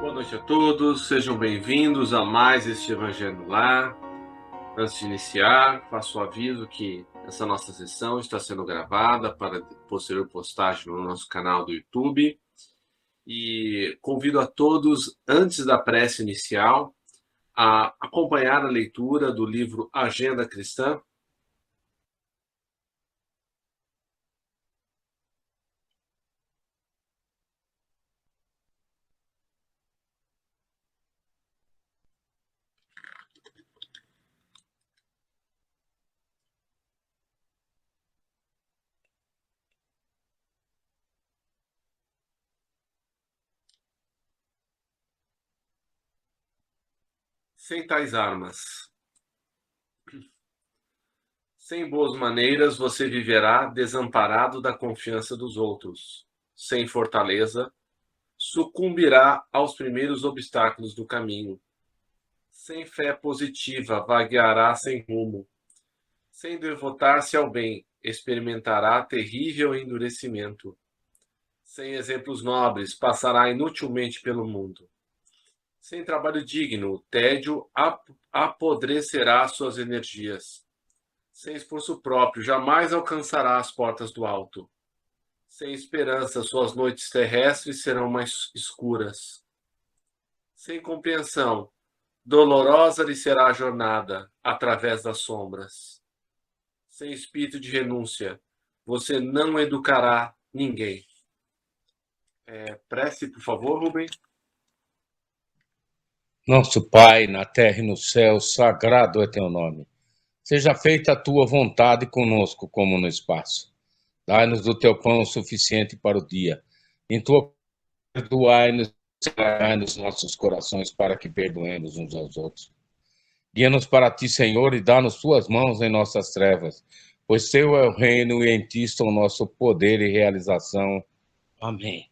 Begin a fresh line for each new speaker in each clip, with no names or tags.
Boa noite a todos, sejam bem-vindos a mais este Evangelho no Lar. Antes de iniciar, faço o aviso que essa nossa sessão está sendo gravada para posterior postagem no nosso canal do YouTube. E convido a todos, antes da prece inicial, a acompanhar a leitura do livro Agenda Cristã. Sem tais armas. Sem boas maneiras, você viverá desamparado da confiança dos outros. Sem fortaleza, sucumbirá aos primeiros obstáculos do caminho. Sem fé positiva, vagueará sem rumo. Sem devotar-se ao bem, experimentará terrível endurecimento. Sem exemplos nobres, passará inutilmente pelo mundo. Sem trabalho digno, o tédio apodrecerá suas energias. Sem esforço próprio, jamais alcançará as portas do alto. Sem esperança, suas noites terrestres serão mais escuras. Sem compreensão, dolorosa lhe será a jornada através das sombras. Sem espírito de renúncia, você não educará ninguém. Prece, por favor, Rubem.
Nosso Pai, na terra e no céu, sagrado é teu nome. Seja feita a tua vontade conosco, como no espaço. Dai-nos do teu pão o suficiente para o dia. Em tua perdoai-nos nos nossos corações, para que perdoemos uns aos outros. Guia-nos para ti, Senhor, e dá-nos tuas mãos em nossas trevas, pois teu é o reino e em ti estão o nosso poder e realização. Amém.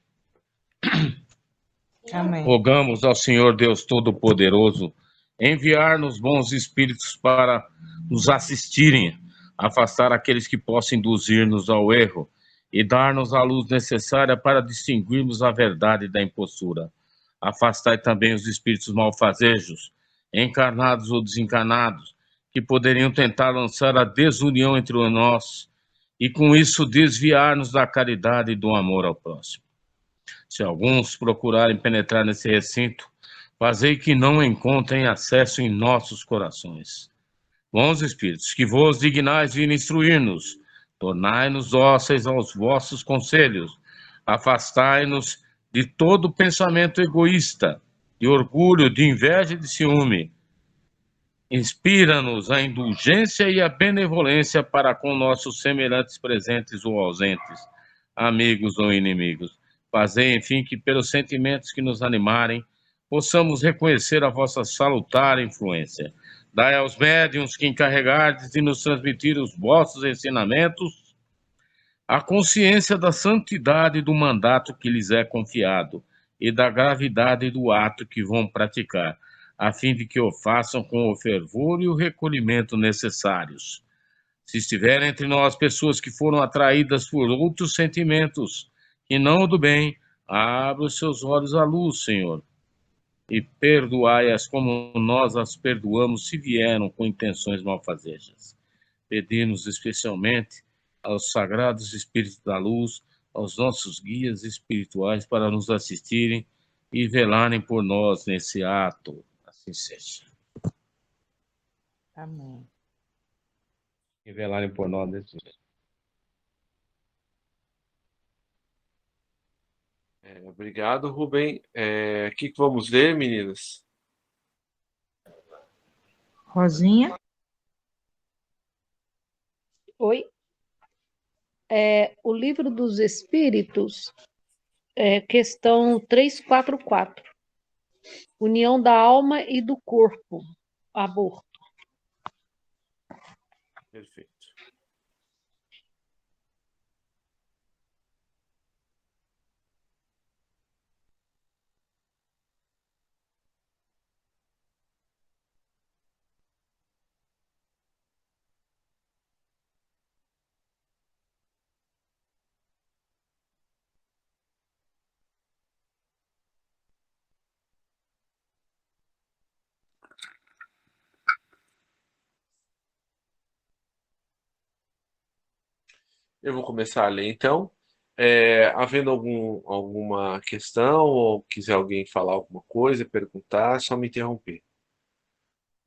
Amém.
Rogamos ao Senhor Deus Todo-Poderoso enviar-nos bons espíritos para nos assistirem, afastar aqueles que possam induzir-nos ao erro e dar-nos a luz necessária para distinguirmos a verdade da impostura. Afastai também os espíritos malfazejos, encarnados ou desencarnados, que poderiam tentar lançar a desunião entre nós e com isso desviar-nos da caridade e do amor ao próximo. Se alguns procurarem penetrar nesse recinto, fazei que não encontrem acesso em nossos corações. Bons espíritos, que vos dignais vir instruir-nos, tornai-nos dóceis aos vossos conselhos, afastai-nos de todo pensamento egoísta, de orgulho, de inveja e de ciúme. Inspira-nos a indulgência e a benevolência para com nossos semelhantes presentes ou ausentes, amigos ou inimigos. Fazei, enfim, que pelos sentimentos que nos animarem, possamos reconhecer a vossa salutar influência. Dai aos médiuns que encarregardes de nos transmitir os vossos ensinamentos a consciência da santidade do mandato que lhes é confiado e da gravidade do ato que vão praticar, a fim de que o façam com o fervor e o recolhimento necessários. Se estiverem entre nós pessoas que foram atraídas por outros sentimentos que não o do bem, abra os seus olhos à luz, Senhor, e perdoai-as como nós as perdoamos se vieram com intenções malfazejas. Pedimos especialmente aos sagrados espíritos da luz, aos nossos guias espirituais para nos assistirem e velarem por nós nesse ato. Assim seja.
Amém.
E velarem por nós nesse ato.
Obrigado, Rubem. O que vamos ler, meninas?
Rosinha?
Oi? O Livro dos Espíritos, questão 344. União da alma e do corpo. Aborto.
Perfeito. Eu vou começar a ler, então. Havendo alguma questão ou quiser alguém falar alguma coisa, perguntar, é só me interromper.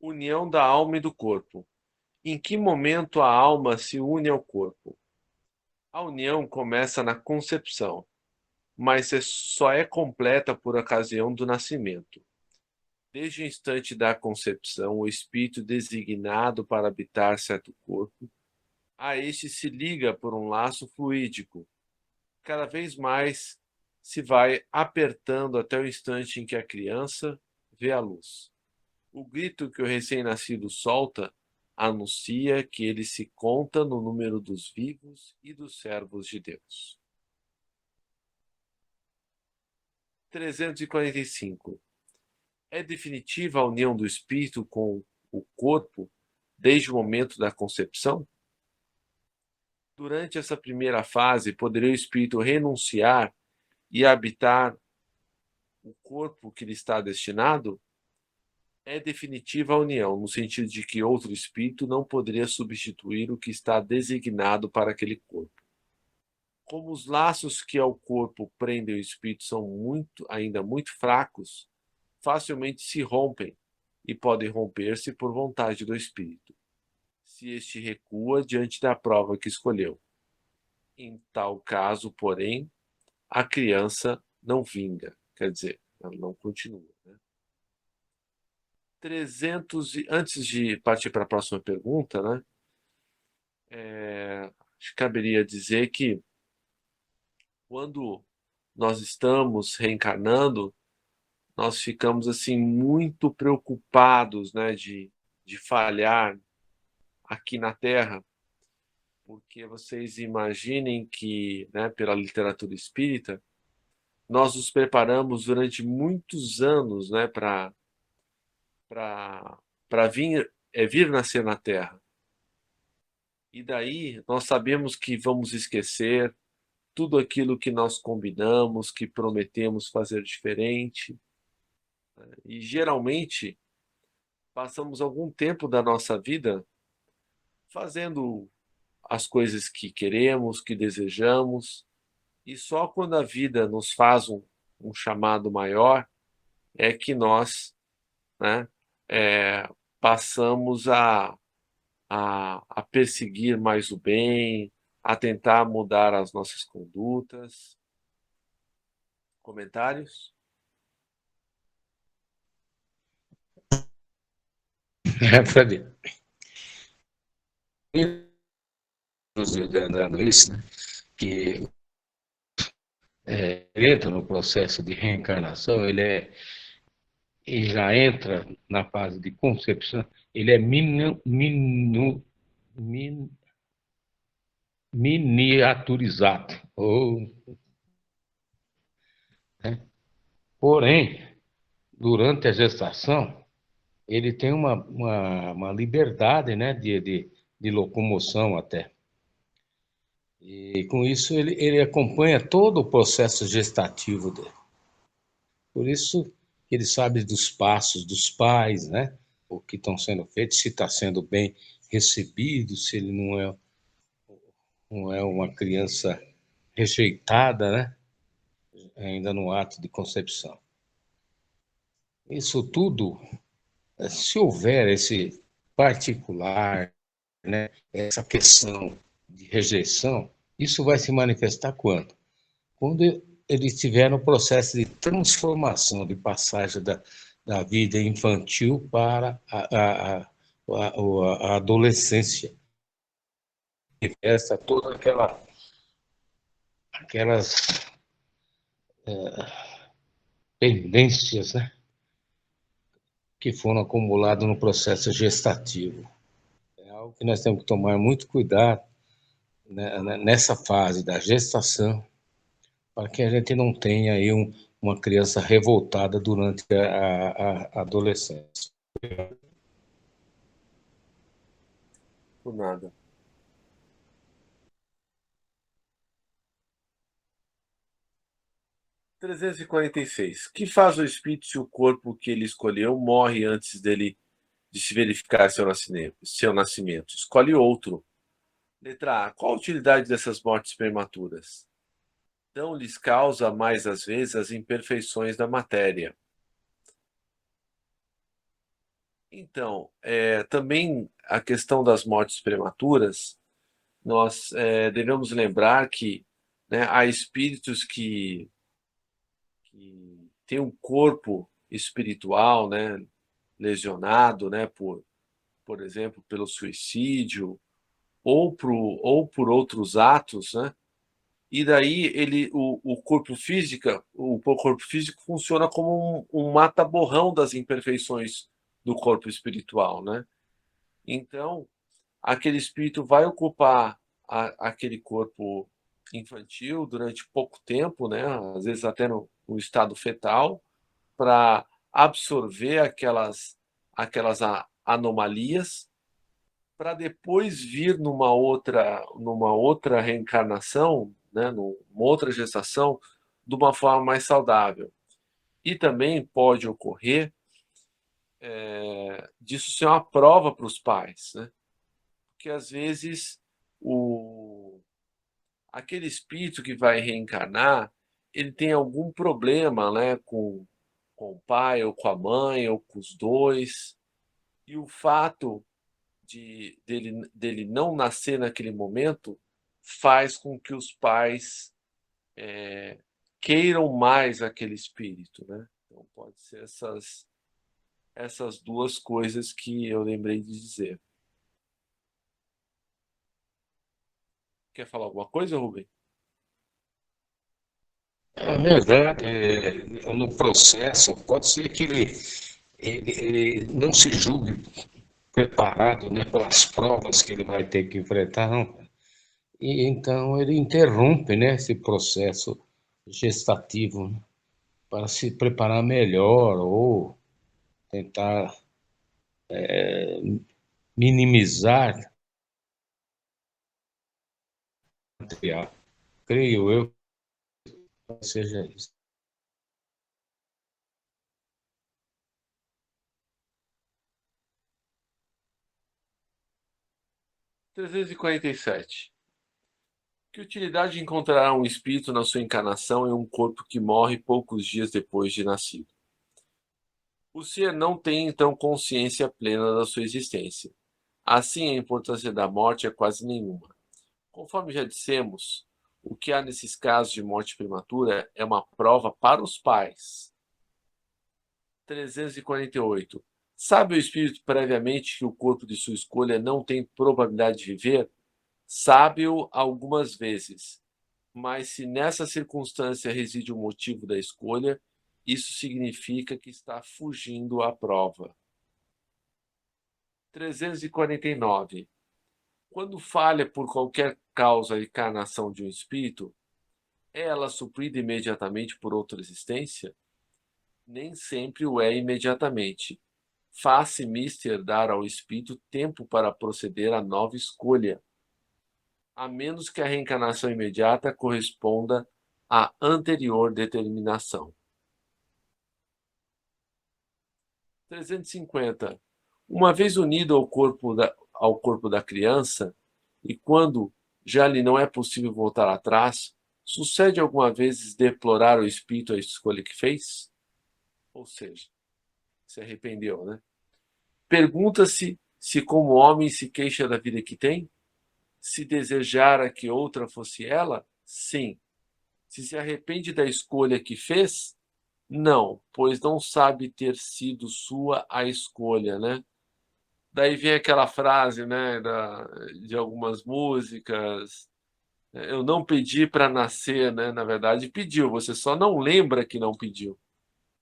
União da alma e do corpo. Em que momento a alma se une ao corpo? A união começa na concepção, mas só é completa por ocasião do nascimento. Desde o instante da concepção, o espírito designado para habitar certo corpo, a este se liga por um laço fluídico. Cada vez mais se vai apertando até o instante em que a criança vê a luz. O grito que o recém-nascido solta anuncia que ele se conta no número dos vivos e dos servos de Deus. 345. É definitiva a união do espírito com o corpo desde o momento da concepção? Durante essa primeira fase, poderia o espírito renunciar e habitar o corpo que lhe está destinado? É definitiva a união, no sentido de que outro espírito não poderia substituir o que está designado para aquele corpo. Como os laços que ao corpo prendem o espírito são ainda muito fracos, facilmente se rompem e podem romper-se por vontade do espírito, se este recua diante da prova que escolheu. Em tal caso, porém, a criança não vinga, quer dizer, ela não continua. 300 antes de partir para a próxima pergunta, né? Acho que caberia dizer que quando nós estamos reencarnando, nós ficamos assim muito preocupados, né, de falhar aqui na Terra, porque vocês imaginem que, né, pela literatura espírita, nós nos preparamos durante muitos anos, né, para vir nascer na Terra. E daí nós sabemos que vamos esquecer tudo aquilo que nós combinamos, que prometemos fazer diferente. E geralmente passamos algum tempo da nossa vida fazendo as coisas que queremos, que desejamos, e só quando a vida nos faz um chamado maior é que nós, né, passamos a perseguir mais o bem, a tentar mudar as nossas condutas. Comentários?
Fred, nos dando isso, né, que entra no processo de reencarnação, ele já entra na fase de concepção, ele é miniaturizado. Né? Porém, durante a gestação, ele tem uma liberdade, né, de locomoção até. E com isso ele acompanha todo o processo gestativo dele. Por isso ele sabe dos passos dos pais, né, o que estão sendo feitos, se está sendo bem recebido, se ele não é uma criança rejeitada, né, ainda no ato de concepção. Isso tudo, se houver esse particular, né, essa questão de rejeição, isso vai se manifestar quando? Quando ele estiver no processo de transformação, de passagem da vida infantil para a adolescência. Essa toda aquelas pendências, né, que foram acumuladas no processo gestativo. É algo que nós temos que tomar muito cuidado, né, nessa fase da gestação, para que a gente não tenha aí uma criança revoltada durante a adolescência.
Por nada. Trezentos e 346. Que faz o espírito se o corpo que ele escolheu morre antes de se verificar seu nascimento? Escolhe outro. Letra A. Qual a utilidade dessas mortes prematuras? Não lhes causa mais às vezes as imperfeições da matéria. Então, também a questão das mortes prematuras, nós devemos lembrar que, né, há espíritos que têm um corpo espiritual, né, lesionado, né, por exemplo, pelo suicídio ou por outros atos, né? E daí o corpo físico funciona como um mata-borrão das imperfeições do corpo espiritual, né? Então, aquele espírito vai ocupar aquele corpo infantil durante pouco tempo, né? Às vezes até no estado fetal, para absorver aquelas anomalias, para depois vir numa outra reencarnação, né? Numa outra gestação, de uma forma mais saudável. E também pode ocorrer disso ser uma prova para os pais, né? Porque às vezes aquele espírito que vai reencarnar, ele tem algum problema, né, com o pai ou com a mãe ou com os dois, e o fato dele não nascer naquele momento faz com que os pais queiram mais aquele espírito, né? Então pode ser essas duas coisas que eu lembrei de dizer. Quer falar alguma coisa, Rubem?
É verdade, no processo, pode ser que ele não se julgue preparado, né, pelas provas que ele vai ter que enfrentar, não. E então ele interrompe, né, esse processo gestativo, né, para se preparar melhor ou tentar minimizar, creio eu, que seja isso.
347. Que utilidade encontrará um espírito na sua encarnação em um corpo que morre poucos dias depois de nascido? O ser não tem então consciência plena da sua existência. Assim, a importância da morte é quase nenhuma. Conforme já dissemos, o que há nesses casos de morte prematura é uma prova para os pais. 348. Sabe o espírito previamente que o corpo de sua escolha não tem probabilidade de viver? Sabe-o algumas vezes, mas se nessa circunstância reside o motivo da escolha, isso significa que está fugindo à prova. 349. Quando falha por qualquer causa a encarnação de um espírito, é ela suprida imediatamente por outra existência? Nem sempre o é imediatamente. Faz-se mister dar ao espírito tempo para proceder à nova escolha, a menos que a reencarnação imediata corresponda à anterior determinação. 350. Uma vez unido ao corpo da criança, e quando já lhe não é possível voltar atrás, sucede alguma vez deplorar o espírito a escolha que fez? Ou seja, se arrependeu, né? Pergunta-se se como homem se queixa da vida que tem? Se desejara que outra fosse ela? Sim. Se arrepende da escolha que fez? Não, pois não sabe ter sido sua a escolha, né? Daí vem aquela frase, né, de algumas músicas. Eu não pedi para nascer, né? Na verdade, pediu. Você só não lembra que não pediu.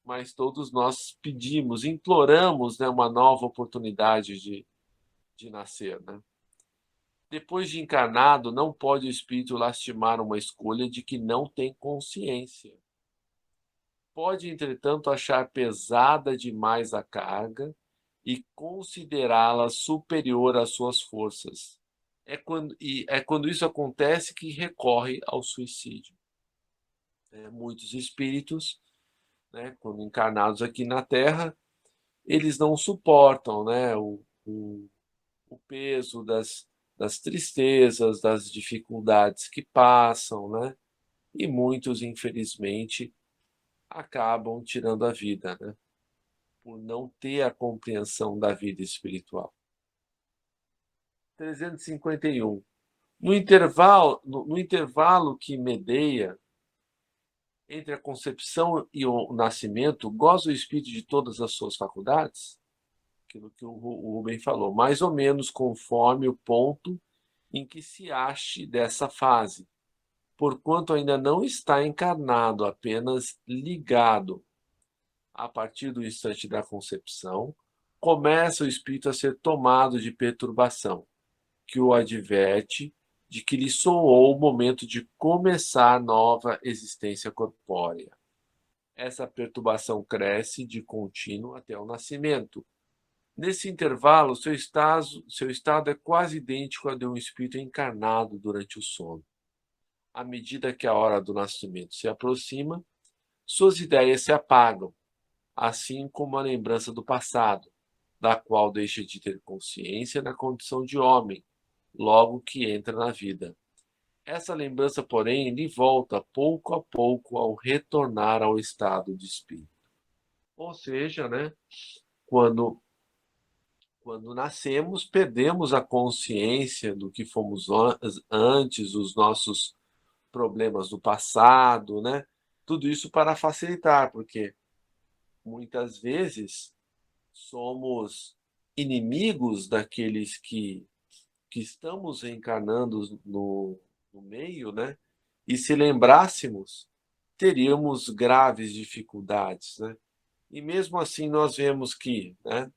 Mas todos nós pedimos, imploramos, né, uma nova oportunidade de nascer, né? Depois de encarnado, não pode o espírito lastimar uma escolha de que não tem consciência. Pode, entretanto, achar pesada demais a carga e considerá-la superior às suas forças. É quando isso acontece que recorre ao suicídio. Muitos espíritos, né, quando encarnados aqui na Terra, eles não suportam, né, o peso das tristezas, das dificuldades que passam, né? E muitos, infelizmente, acabam tirando a vida, né? Por não ter a compreensão da vida espiritual. 351. No intervalo que medeia entre a concepção e o nascimento, goza o espírito de todas as suas faculdades? Aquilo que o Rubem falou, mais ou menos conforme o ponto em que se ache dessa fase, porquanto ainda não está encarnado, apenas ligado. A partir do instante da concepção, começa o espírito a ser tomado de perturbação, que o adverte de que lhe soou o momento de começar nova existência corpórea. Essa perturbação cresce de contínuo até o nascimento. Nesse intervalo, seu estado é quase idêntico ao de um espírito encarnado durante o sono. À medida que a hora do nascimento se aproxima, suas ideias se apagam, assim como a lembrança do passado, da qual deixa de ter consciência na condição de homem, logo que entra na vida. Essa lembrança, porém, lhe volta pouco a pouco ao retornar ao estado de espírito. Ou seja, né, quando nascemos, perdemos a consciência do que fomos antes, os nossos problemas do passado, né? Tudo isso para facilitar, porque muitas vezes somos inimigos daqueles que estamos reencarnando no meio, né? E se lembrássemos, teríamos graves dificuldades, né? E mesmo assim nós vemos que, né,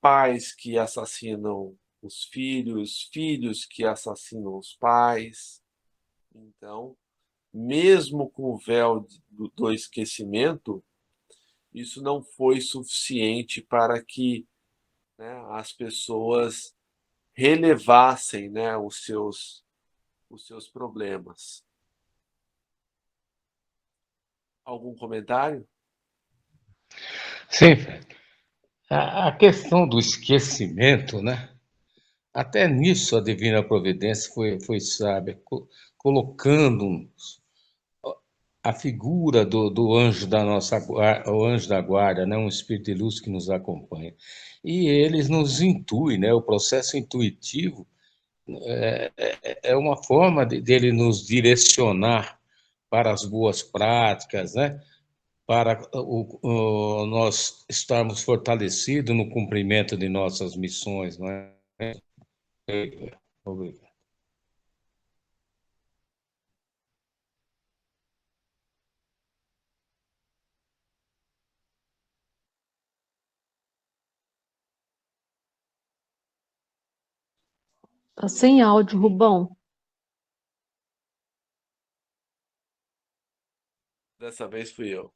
pais que assassinam os filhos, filhos que assassinam os pais. Então, mesmo com o véu do esquecimento, isso não foi suficiente para que, né, as pessoas relevassem, né, os seus problemas. Algum comentário?
Sim, a questão do esquecimento, né? Até nisso a Divina Providência foi sábia, colocando a figura do anjo da nossa o anjo da guarda, né, um espírito de luz que nos acompanha. E eles nos intuem, né, o processo intuitivo é uma forma dele nos direcionar para as boas práticas, né, para nós estarmos fortalecidos no cumprimento de nossas missões, não é? Obrigado.
Tá sem áudio, Rubão.
Dessa vez fui eu.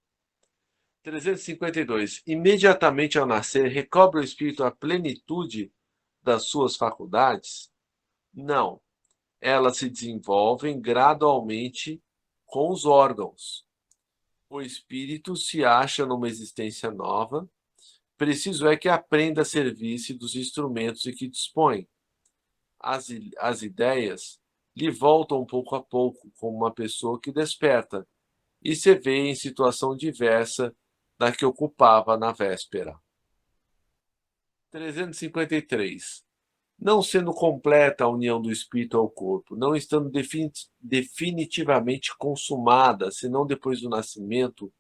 352. Imediatamente ao nascer, recobre o espírito a plenitude das suas faculdades? Não. Elas se desenvolvem gradualmente com os órgãos. O espírito se acha numa existência nova. Preciso é que aprenda a servir-se dos instrumentos de que dispõe. As ideias lhe voltam pouco a pouco, como uma pessoa que desperta e se vê em situação diversa da que ocupava na véspera. 353. Não sendo completa a união do espírito ao corpo, não estando definitivamente consumada, senão depois do nascimento,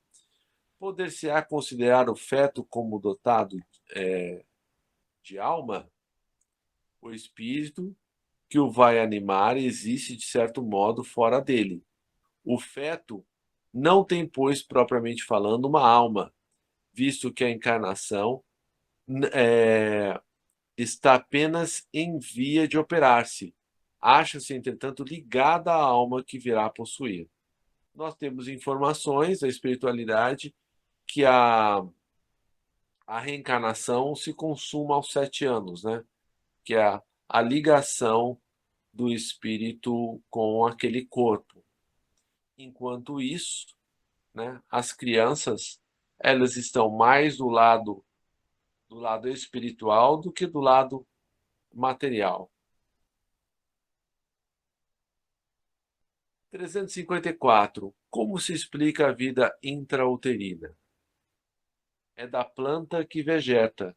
poder-se-á considerar o feto como dotado de alma? O espírito que o vai animar existe, de certo modo, fora dele. O feto não tem, pois, propriamente falando, uma alma, visto que a encarnação está apenas em via de operar-se. Acha-se, entretanto, ligada à alma que virá a possuir. Nós temos informações da espiritualidade que a reencarnação se consuma aos 7 anos, né? Que é a ligação do espírito com aquele corpo. Enquanto isso, né, as crianças, elas estão mais do lado espiritual do que do lado material. 354. Como se explica a vida intrauterina? É da planta que vegeta.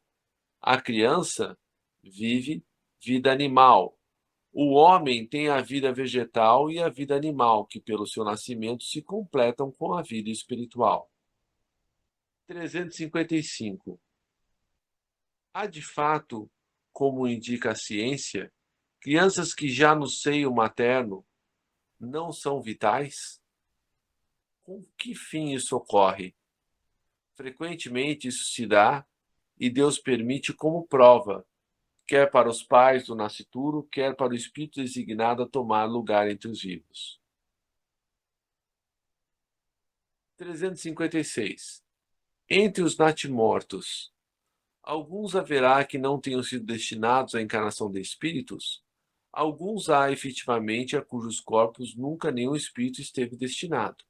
A criança vive vida animal. O homem tem a vida vegetal e a vida animal, que pelo seu nascimento se completam com a vida espiritual. 355. Há de fato, como indica a ciência, crianças que já no seio materno não são vitais? Com que fim isso ocorre? Frequentemente isso se dá e Deus permite como prova, quer para os pais do nascituro, quer para o espírito designado a tomar lugar entre os vivos. 356. Entre os natimortos, alguns haverá que não tenham sido destinados à encarnação de espíritos? Alguns há efetivamente a cujos corpos nunca nenhum espírito esteve destinado.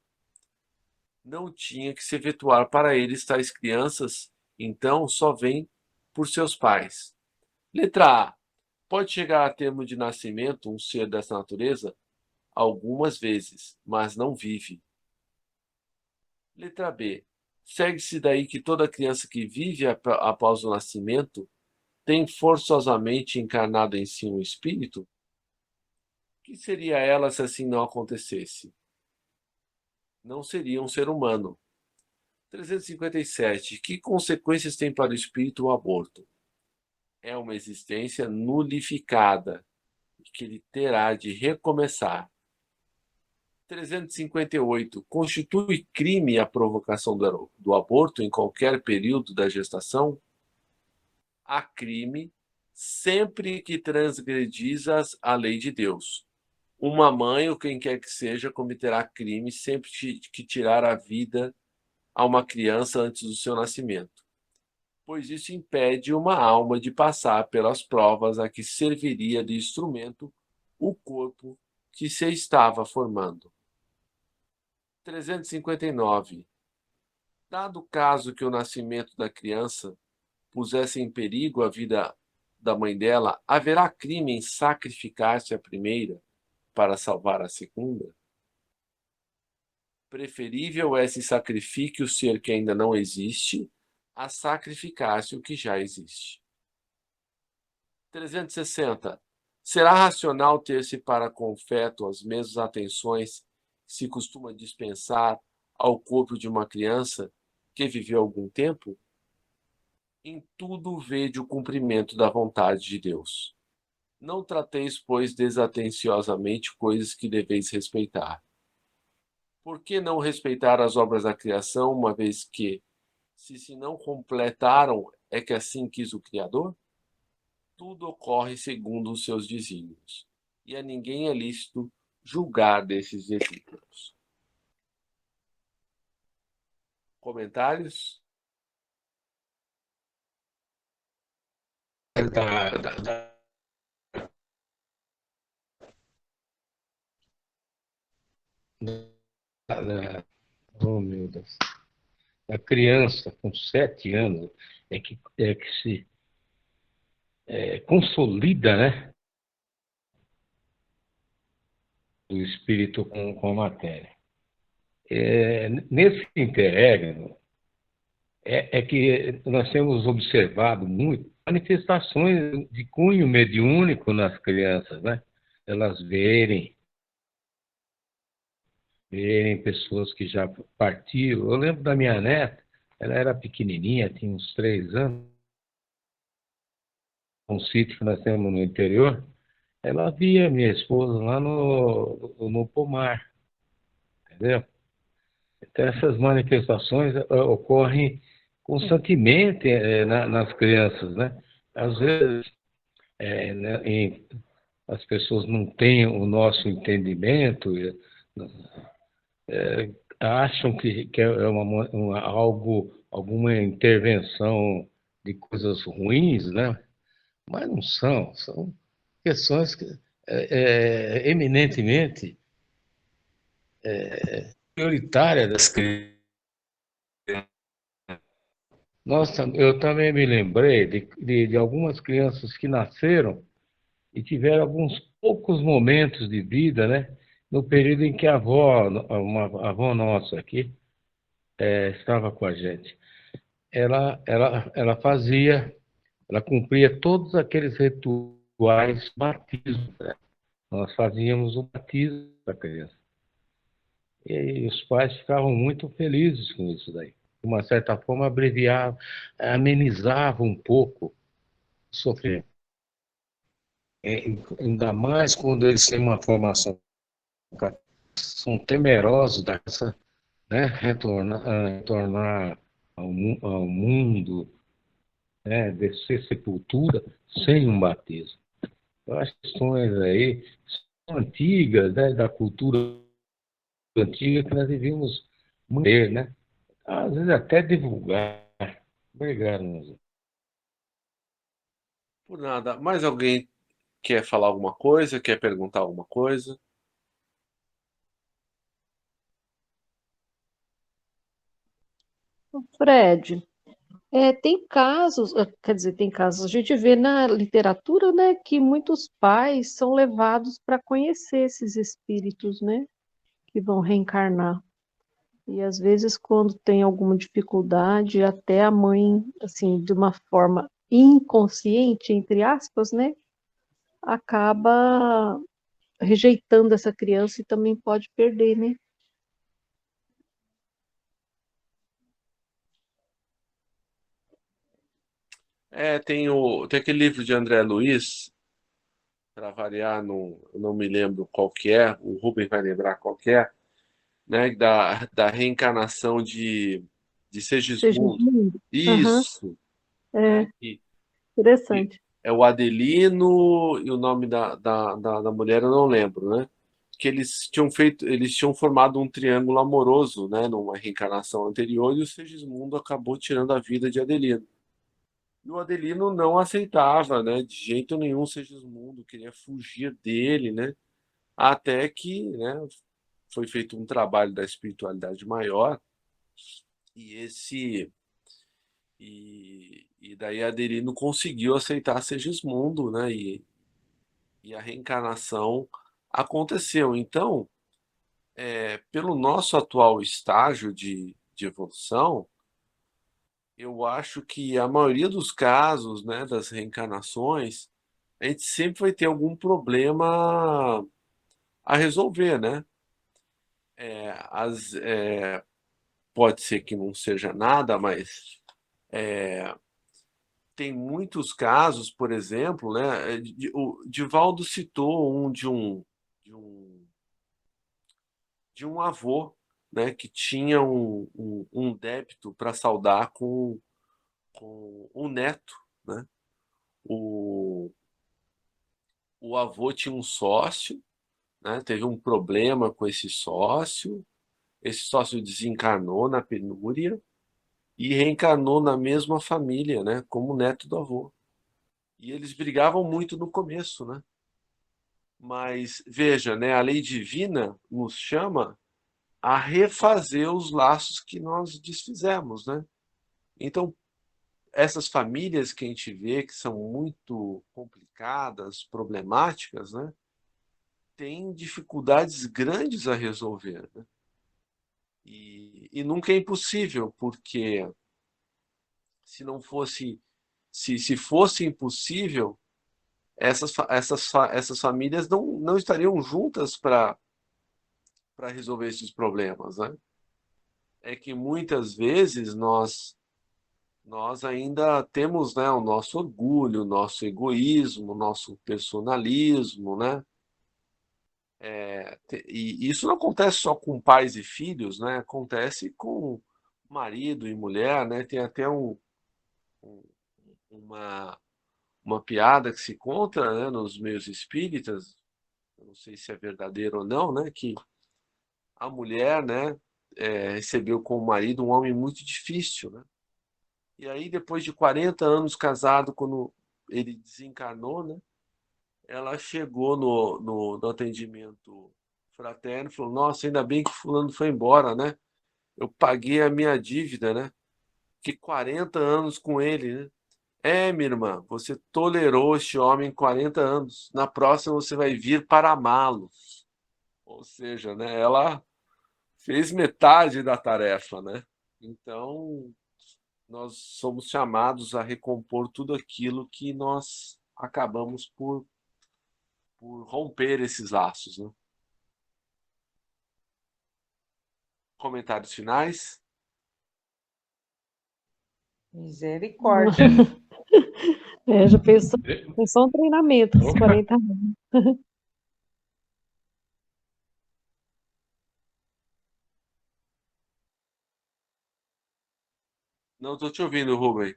Não tinha que se efetuar para eles tais crianças, então só vêm por seus pais. Letra A. Pode chegar a termo de nascimento um ser dessa natureza? Algumas vezes, mas não vive. Letra B. Segue-se daí que toda criança que vive após o nascimento tem forçosamente encarnado em si um espírito? Que seria ela se assim não acontecesse? Não seria um ser humano. 357. Que consequências tem para o espírito o aborto? É uma existência nulificada, que ele terá de recomeçar. 358. Constitui crime a provocação do aborto em qualquer período da gestação? Há crime sempre que transgredizas a lei de Deus. Uma mãe, ou quem quer que seja, cometerá crime sempre que tirar a vida a uma criança antes do seu nascimento, pois isso impede uma alma de passar pelas provas a que serviria de instrumento o corpo que se estava formando. 359. Dado o caso que o nascimento da criança pusesse em perigo a vida da mãe dela, haverá crime em sacrificar-se a primeira para salvar a segunda? Preferível é se sacrifique o ser que ainda não existe a sacrificar-se o que já existe. 360. Será racional ter-se para com o feto as mesmas atenções que se costuma dispensar ao corpo de uma criança que viveu algum tempo? Em tudo vede o cumprimento da vontade de Deus. Não trateis, pois, desatenciosamente coisas que deveis respeitar. Por que não respeitar as obras da criação, uma vez que, se não completaram, é que assim quis o Criador? Tudo ocorre segundo os seus desígnios, e a ninguém é lícito julgar desses desígnios. Comentários?
Da, da, da, oh, meu Deus. A criança com 7 anos é que se consolida, né, do espírito com a matéria. Nesse interregno é que nós temos observado muito manifestações de cunho mediúnico nas crianças, né? Elas verem pessoas que já partiram. Eu lembro da minha neta, ela era pequenininha, tinha uns 3 anos, um sítio que nós temos no interior. Ela via minha esposa lá no pomar, entendeu? Então, essas manifestações ocorrem constantemente nas crianças, né? Às vezes, né, as pessoas não têm o nosso entendimento, acham que é alguma intervenção de coisas ruins, né? Mas não são questões eminentemente prioritárias das crianças. Eu também me lembrei de algumas crianças que nasceram e tiveram alguns poucos momentos de vida, né? no período em que a avó, uma avó nossa aqui, estava com a gente. Ela fazia, ela cumpria todos aqueles rituais batismo, né? Nós fazíamos o batismo da criança. E os pais ficavam muito felizes com isso daí. De uma certa forma, abreviava, amenizava um pouco o sofrimento. Ainda mais quando eles têm uma formação, são temerosos dessa, né, retornar ao mundo, né, descer sepultura sem um batismo. Eu acho que questões aí são antigas, né, da cultura antiga que nós devíamos manter, né? Às vezes até divulgar. Obrigado, Mozinho.
Por nada. Mais alguém quer falar alguma coisa? Quer perguntar alguma coisa?
Fred, tem casos, quer dizer, tem casos, a gente vê na literatura, né, que muitos pais são levados para conhecer esses espíritos, né, que vão reencarnar. E às vezes, quando tem alguma dificuldade, até a mãe, assim, de uma forma inconsciente, entre aspas, né, acaba rejeitando essa criança e também pode perder, né?
Tem aquele livro de André Luiz, para variar, eu não me lembro qual que é, o Rubem vai lembrar qual que é, né, da reencarnação de
Seja
Segismundo.
lindo. Aham,
Isso,
é
né, que
interessante.
é o Adelino e o nome da mulher eu não lembro, né? Que eles tinham formado um triângulo amoroso, né, numa reencarnação anterior, e o Segismundo acabou tirando a vida de Adelino. E o Adelino não aceitava, né, de jeito nenhum o Segismundo, queria fugir dele, né? Até que, né, foi feito um trabalho da espiritualidade maior e e daí Adelino conseguiu aceitar Segismundo, né? E a reencarnação aconteceu. Então, pelo nosso atual estágio de evolução, eu acho que a maioria dos casos, né, das reencarnações, a gente sempre vai ter algum problema a resolver, né? É, as, é, Pode ser que não seja nada, mas tem muitos casos, por exemplo, né? O Divaldo citou de um, de um avô, né, que tinha um débito para saldar com o neto, né? O, o avô tinha um sócio, né? Teve um problema com esse sócio desencarnou na penúria e reencarnou na mesma família, né, como neto do avô. E eles brigavam muito no começo, né? Mas veja, né, a lei divina nos chama a refazer os laços que nós desfizemos, né? Então, essas famílias que a gente vê que são muito complicadas, problemáticas, né, têm dificuldades grandes a resolver, né? E nunca é impossível, porque se não fosse, se fosse impossível, essas famílias não estariam juntas para resolver esses problemas, né? É que muitas vezes nós ainda temos, né, o nosso orgulho, o nosso egoísmo, o nosso personalismo, né? E isso não acontece só com pais e filhos, né? Acontece com marido e mulher, né? Tem até um- uma, uma piada que se conta, né, nos meios espíritas, eu não sei se é verdadeiro ou não, né? Que a mulher, né, recebeu como marido um homem muito difícil, né? E aí, depois de 40 anos casado, quando ele desencarnou, né, ela chegou no atendimento fraterno e falou: Nossa, ainda bem que Fulano foi embora, né? Eu paguei a minha dívida, né? Que 40 anos com ele, né? Minha irmã, você tolerou este homem 40 anos. Na próxima você vai vir para amá-lo. Ou seja, né, ela fez metade da tarefa, né? Então, nós somos chamados a recompor tudo aquilo que nós acabamos por romper esses laços, né? Comentários finais?
Misericórdia.
Já pensou, um treinamento, os
Opa,
40 anos.
Não estou te ouvindo, Rubem.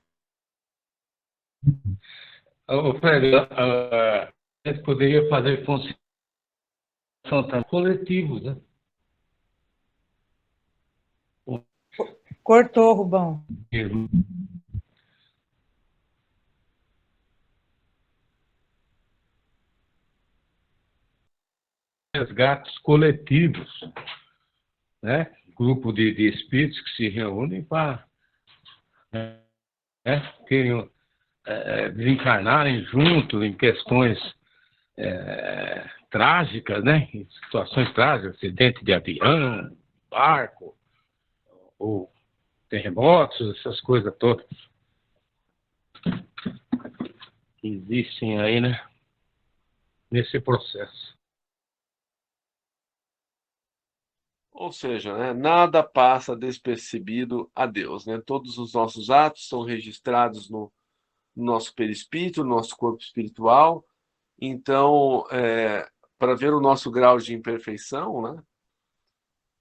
Fred, a gente poderia fazer função coletivos, né?
Cortou, Rubão.
Resgates coletivos, né? Grupo de espíritos que se reúnem para, né, querem, desencarnarem juntos em questões trágicas, né? Em situações trágicas, acidente de avião, barco, ou terremotos, essas coisas todas que existem aí, né? Nesse processo.
Ou seja, né, nada passa despercebido a Deus, né? Todos os nossos atos são registrados no nosso perispírito, no nosso corpo espiritual. Então, para ver o nosso grau de imperfeição, né,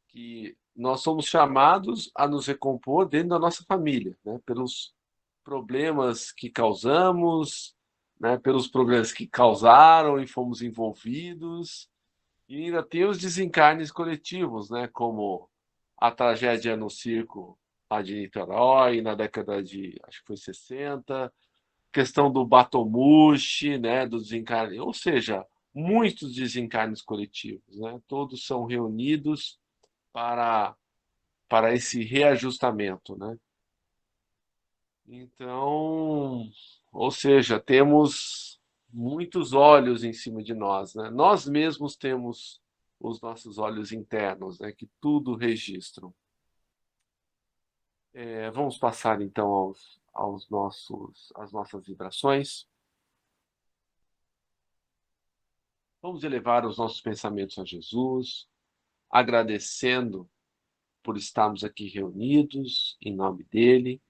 que nós somos chamados a nos recompor dentro da nossa família, né, pelos problemas que causamos, né, pelos problemas que causaram e fomos envolvidos. E ainda tem os desencarnes coletivos, né, como a tragédia no circo lá de Niterói, na década de, acho que foi 60, questão do Batomushi, né, do desencarne, ou seja, muitos desencarnes coletivos, né, todos são reunidos para, para esse reajustamento, né. Então, ou seja, temos muitos olhos em cima de nós, né? Nós mesmos temos os nossos olhos internos, né, que tudo registram. Vamos passar então às nossas vibrações. Vamos elevar os nossos pensamentos a Jesus, agradecendo por estarmos aqui reunidos em nome dele.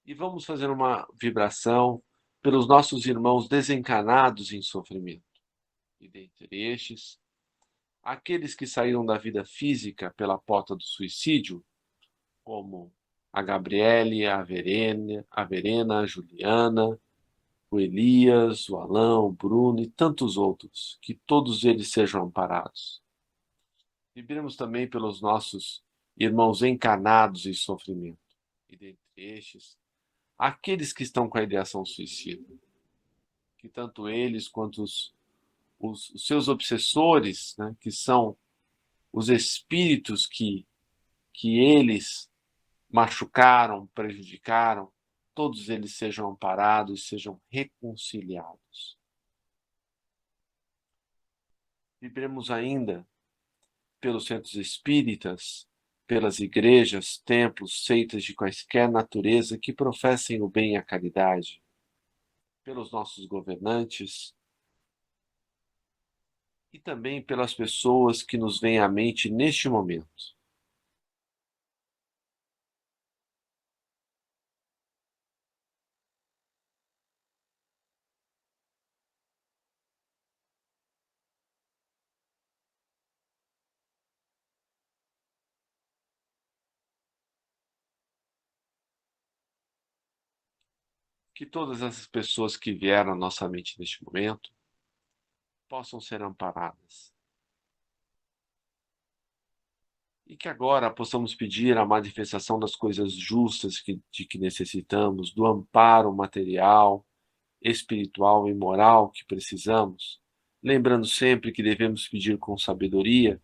E vamos fazer uma vibração pelos nossos irmãos desencarnados em sofrimento. E dentre estes, aqueles que saíram da vida física pela porta do suicídio, como a Gabriele, a Verena, a Juliana, o Elias, o Alain, o Bruno e tantos outros, que todos eles sejam amparados. Vibremos também pelos nossos irmãos encarnados em sofrimento. E dentre estes, aqueles que estão com a ideação suicida, que tanto eles quanto os seus obsessores, né, que são os espíritos que eles machucaram, prejudicaram, todos eles sejam amparados, sejam reconciliados. Vibremos ainda pelos centros espíritas, pelas igrejas, templos, seitas de quaisquer natureza que professem o bem e a caridade, pelos nossos governantes e também pelas pessoas que nos vêm à mente neste momento. Que todas essas pessoas que vieram à nossa mente neste momento possam ser amparadas. E que agora possamos pedir a manifestação das coisas justas de que necessitamos, do amparo material, espiritual e moral que precisamos, lembrando sempre que devemos pedir com sabedoria,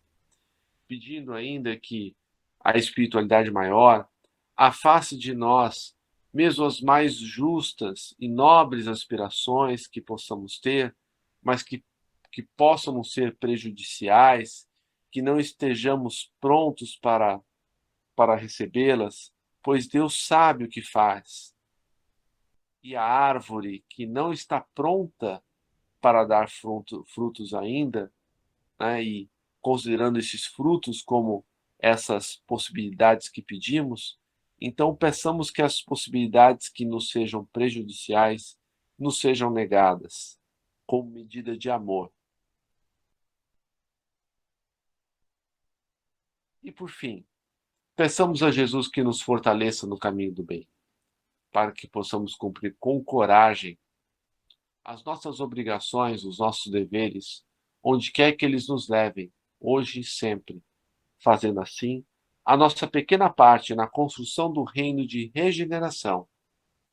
pedindo ainda que a espiritualidade maior afaste de nós mesmo as mais justas e nobres aspirações que possamos ter, mas que que possam nos ser prejudiciais, que não estejamos prontos para recebê-las, pois Deus sabe o que faz. E a árvore que não está pronta para dar frutos ainda, né, e considerando esses frutos como essas possibilidades que pedimos, então peçamos que as possibilidades que nos sejam prejudiciais nos sejam negadas, como medida de amor. E por fim, peçamos a Jesus que nos fortaleça no caminho do bem, para que possamos cumprir com coragem as nossas obrigações, os nossos deveres, onde quer que eles nos levem, hoje e sempre, fazendo assim a nossa pequena parte na construção do reino de regeneração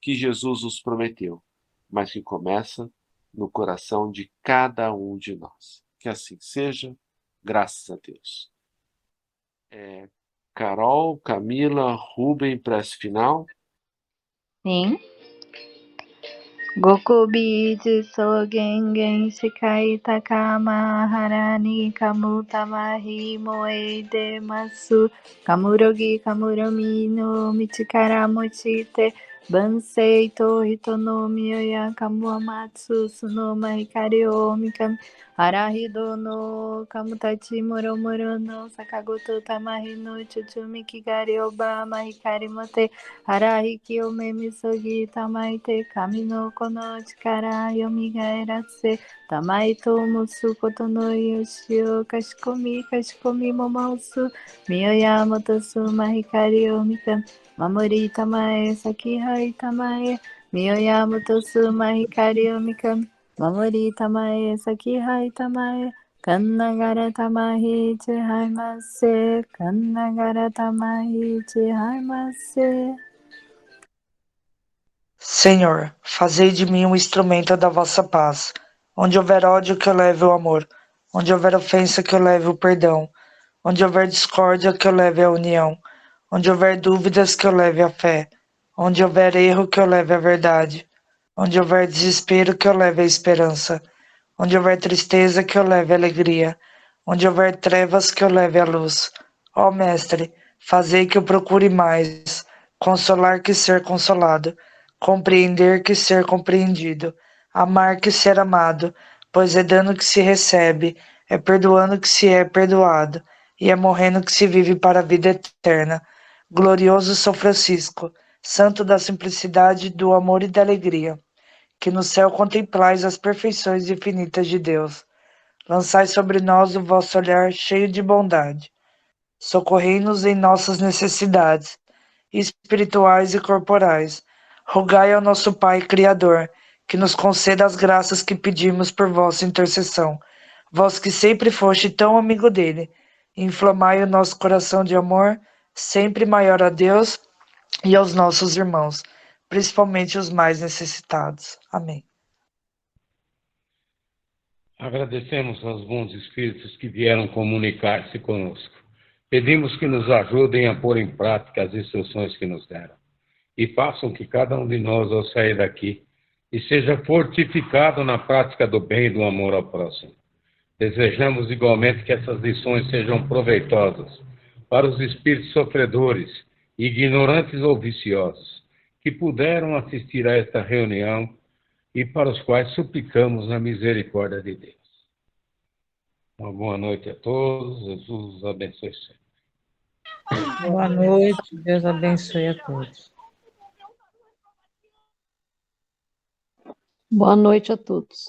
que Jesus nos prometeu, mas que começa no coração de cada um de nós. Que assim seja, graças a Deus. Carol, Camila, Rubem, prece final.
Sim. Gokubi so gengen shikai takama harani kamutamahi moede masu kamurogi kamuromi no michikara mochite bansei to hitono miyoya kamuamatsu sunoma hikari o mikami arahido no kamutachi moromoro no sakagoto tamahi no chuchumi kigari obama hikari mote Arahiki o memisogi tamaite kami no kono chikara yomigaerase tamaito musu koto no yoshi o kashikomi momousu miyoyamoto suma hikari o mikami mamori tamae sakihai tamae miyoyamoto suma hikari o mikami mamori tamae sakihai tamae Kannagara tamahi chihaimase kannagara tamahi chihaimase.
Senhor, fazei de mim um instrumento da vossa paz. Onde houver ódio, que eu leve o amor. Onde houver ofensa, que eu leve o perdão. Onde houver discórdia, que eu leve a união. Onde houver dúvidas, que eu leve a fé. Onde houver erro, que eu leve a verdade. Onde houver desespero, que eu leve a esperança. Onde houver tristeza, que eu leve a alegria. Onde houver trevas, que eu leve a luz. Ó Mestre, fazei que eu procure mais, consolar que ser consolado, compreender que ser compreendido, amar que ser amado, pois é dando que se recebe, é perdoando que se é perdoado, e é morrendo que se vive para a vida eterna. Glorioso São Francisco, santo da simplicidade, do amor e da alegria, que no céu contemplais as perfeições infinitas de Deus. Lançai sobre nós o vosso olhar cheio de bondade. Socorrei-nos em nossas necessidades, espirituais e corporais. Rogai ao nosso Pai Criador, que nos conceda as graças que pedimos por vossa intercessão. Vós que sempre foste tão amigo dele, inflamai o nosso coração de amor, sempre maior a Deus e aos nossos irmãos, principalmente os mais necessitados. Amém.
Agradecemos aos bons espíritos que vieram comunicar-se conosco. Pedimos que nos ajudem a pôr em prática as instruções que nos deram. E façam que cada um de nós, ao sair daqui, e seja fortificado na prática do bem e do amor ao próximo. Desejamos igualmente que essas lições sejam proveitosas para os espíritos sofredores, ignorantes ou viciosos, que puderam assistir a esta reunião e para os quais suplicamos a misericórdia de Deus. Uma boa noite a todos, Jesus os abençoe sempre.
Boa noite, Deus abençoe a todos.
Boa noite a todos.